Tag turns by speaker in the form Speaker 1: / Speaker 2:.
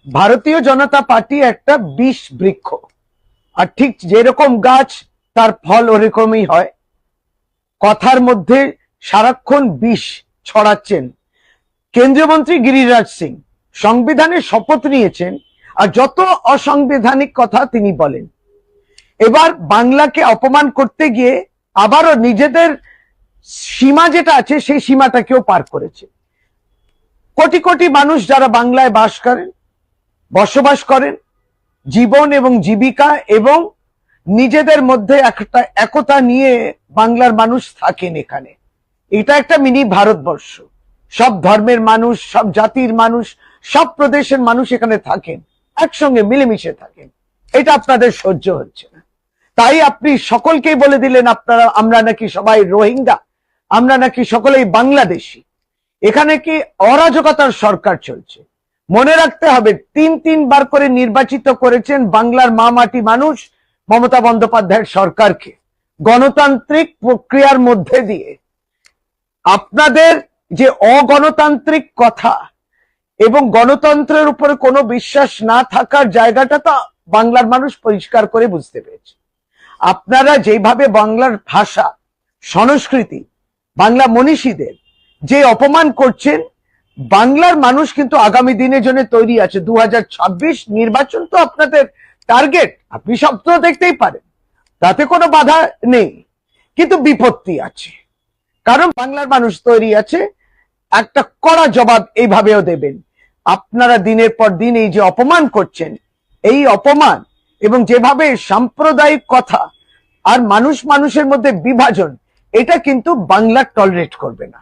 Speaker 1: ভারতীয় জনতা পার্টি একটা বিষ বৃক্ষ, আর ঠিক যেরকম গাছ তার ফল ওরকমই হয়। কথার মধ্যে সারাক্ষণ বিষ ছড়াচ্ছেন। কেন্দ্রীয় মন্ত্রী গিরিরাজ সিং সংবিধানের শপথ নিয়েছেন, আর যত অসাংবিধানিক কথা তিনি বলেন। এবার বাংলাকে অপমান করতে গিয়ে আবারও নিজেদের সীমা যেটা আছে সেই সীমাটাকেও পার করেছে। কোটি কোটি মানুষ যারা বাংলায় বসবাস করেন, জীবন এবং জীবিকা এবং নিজেদের মধ্যে একটা একতা নিয়ে বাংলার মানুষ থাকেন এখানে। এটা একটা মিনি ভারতবর্ষ। সব ধর্মের মানুষ, সব জাতির মানুষ, সব প্রদেশের মানুষ এখানে থাকেন, একসঙ্গে মিলেমিশে থাকেন। এটা আপনাদের সহ্য হচ্ছে না, তাই আপনি সকলকেই বলে দিলেন আমরা নাকি সবাই রোহিঙ্গা, আমরা নাকি সকলেই বাংলাদেশি। এখানে কি অরাজকতার সরকার চলছে। মনে রাখতে হবে, তিনবার করে নির্বাচিত করেছেন বাংলার মা মাটি মানুষ মমতা বন্দ্যোপাধ্যায়ের সরকারকে গণতান্ত্রিক প্রক্রিয়ার মধ্যে দিয়ে। আপনাদের যে অগণতান্ত্রিক কথা এবং গণতন্ত্রের উপরে কোনো বিশ্বাস না থাকার জায়গাটা তো বাংলার মানুষ পরিষ্কার করে বুঝতে পেরেছে। আপনারা যেভাবে বাংলার ভাষা, সংস্কৃতি, বাংলা মনীষীদের যে অপমান করছেন, বাংলার মানুষ কিন্তু আগামী দিনের জন্য তৈরি আছে। 2026 নির্বাচন তো আপনাদের টার্গেট, আপনি স্বপ্ন দেখতেই পারেন, তাতে কোনো বাধা নেই, কিন্তু বিপত্তি আছে। কারণ বাংলার মানুষ তৈরি আছে, একটা কড়া জবাব এইভাবেও দেবেন। আপনারা দিনের পর দিন এই যে অপমান করছেন, এই অপমান এবং যেভাবে সাম্প্রদায়িক কথা আর মানুষের মধ্যে বিভাজন, এটা কিন্তু বাংলা টলারেট করবে না।